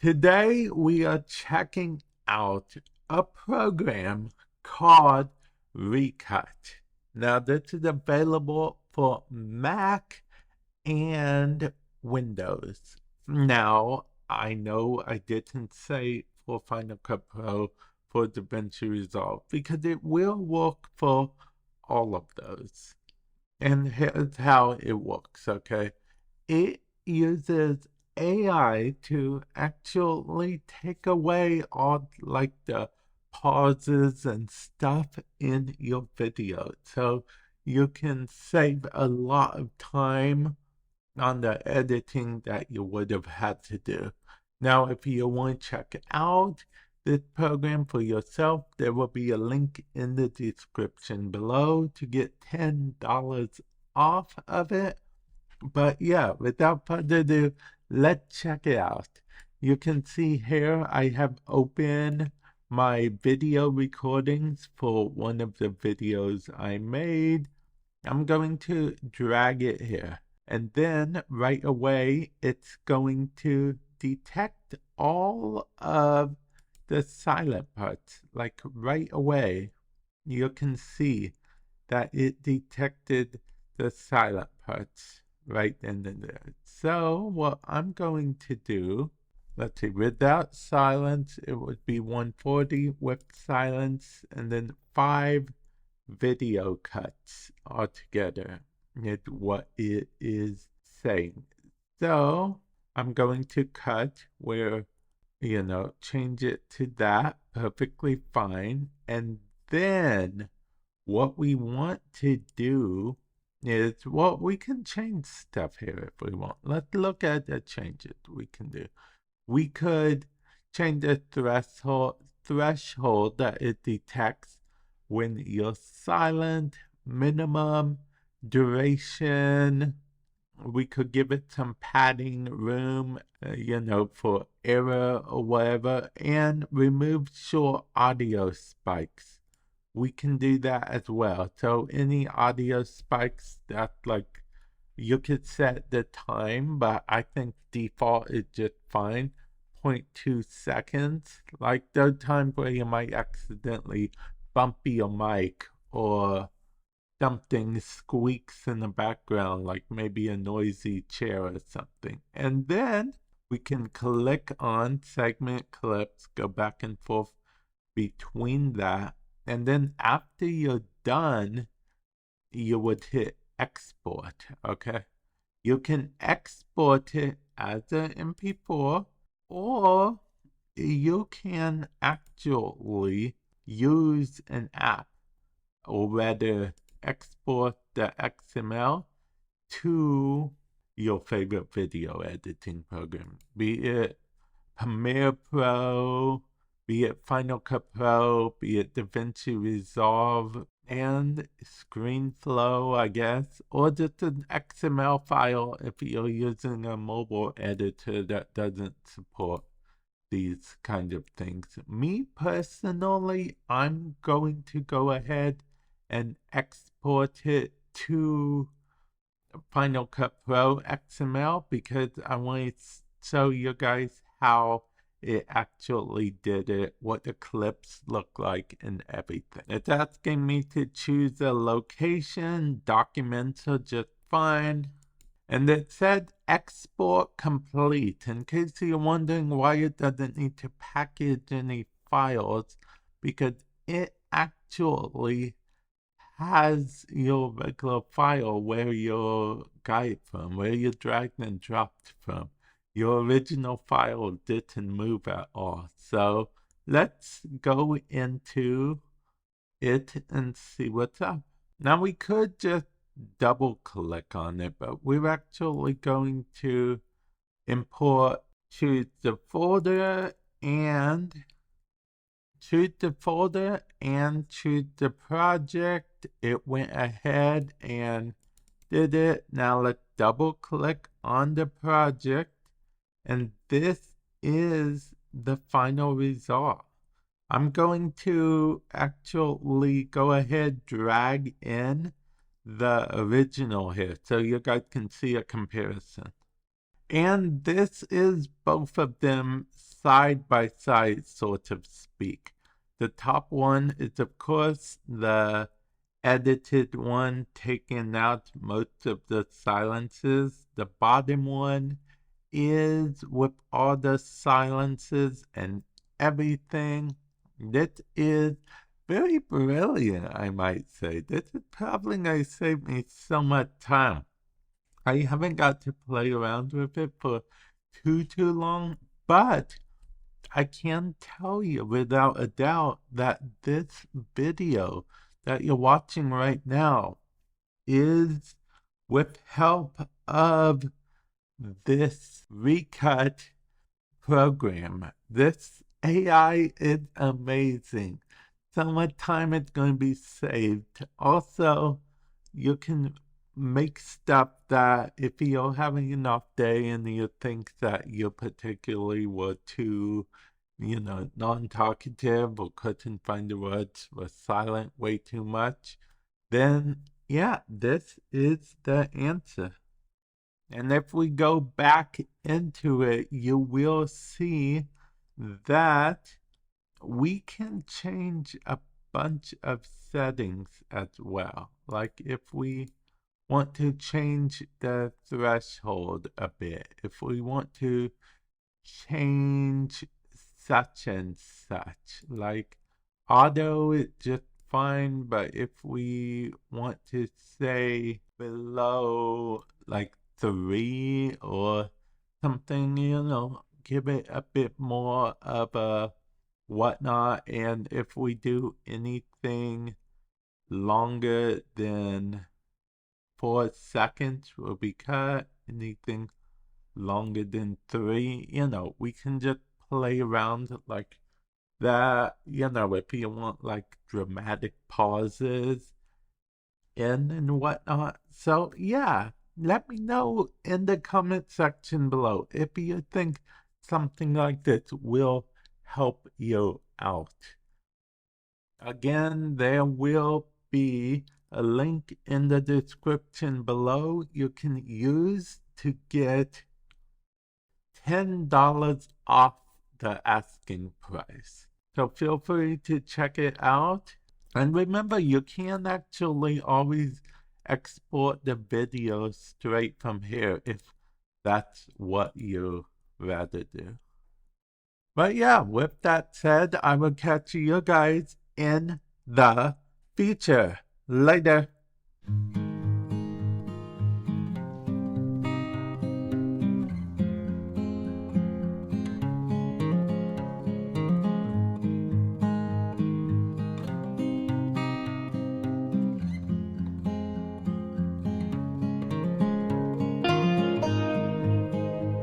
Today we are checking out a program called Recut. Now this is available for Mac and Windows. Now I know I didn't say for Final Cut Pro for DaVinci Resolve because it will work for all of those. And here's how it works, okay? It uses AI to actually take away all like the pauses and stuff in your video. So you can save a lot of time on the editing that you would have had to do. Now, if you want to check out this program for yourself, there will be a link in the description below to get $10 off of it. But yeah, without further ado, let's check it out. You can see here I have opened my video recordings for one of the videos I made. I'm going to drag it here. And then right away, it's going to detect all of the silent parts. Like right away, you can see that it detected the silent parts right then and there. So what I'm going to do, let's see, without silence, it would be 140, with silence, and then 5 video cuts altogether. It's what it is saying. So I'm going to cut where, change it to that, perfectly fine. And then what we want to do is, well, we can change stuff here if we want. Let's look at the changes we can do. We could change the threshold that it detects when you're silent, minimum, duration. We could give it some padding room, for error or whatever, and remove short audio spikes. We can do that as well. So any audio spikes that you could set the time, but I think default is just fine. 0.2 seconds. Like those times where you might accidentally bump your mic or something squeaks in the background, like maybe a noisy chair or something. And then we can click on segment clips, go back and forth between that. And then after you're done, you would hit export, okay? You can export it as an MP4, or you can actually use an app, or rather export the XML to your favorite video editing program, be it Premiere Pro, be it Final Cut Pro, be it DaVinci Resolve, and ScreenFlow, I guess, or just an XML file if you're using a mobile editor that doesn't support these kind of things. Me personally, I'm going to go ahead and export it to Final Cut Pro XML because I want to show you guys how it actually did it, what the clips look like, and everything. It's asking me to choose a location. Documents are just fine. And it said export complete. In case you're wondering why it doesn't need to package any files, because it actually has your regular file where you got it from, where you dragged and dropped from. Your original file didn't move at all. So let's go into it and see what's up. Now we could just double click on it, but we're actually going to import, choose the folder and choose the project. It went ahead and did it. Now let's double click on the project, and this is the final result. I'm going to actually go ahead, drag in the original here so you guys can see a comparison. And this is both of them side by side, sort of speak. The top one is, of course, the edited one, taking out most of the silences. The bottom one is with all the silences and everything. This is very brilliant, I might say. This is probably going to save me so much time. I haven't got to play around with it for too long, but I can tell you without a doubt that this video that you're watching right now is with help of this Recut program. This AI is amazing. So much time is going to be saved. Also, you can make stuff that if you're having an off day and you think that you particularly were too, non-talkative or couldn't find the words, were silent way too much, then yeah, this is the answer. And if we go back into it, you will see that we can change a bunch of settings as well. Like if we want to change the threshold a bit, if we want to change such and such, like auto is just fine, but if we want to say below like 3 or something, give it a bit more of a whatnot. And if we do anything longer than 4 seconds will be cut. Anything longer than 3, we can just play around like that, if you want like dramatic pauses and whatnot. So yeah, let me know in the comment section below if you think something like this will help you out. Again, there will be a link in the description below you can use to get $10 off the asking price. So feel free to check it out. And remember, you can actually always export the video straight from here if that's what you rather do. But yeah, with that said, I will catch you guys in the future. Later.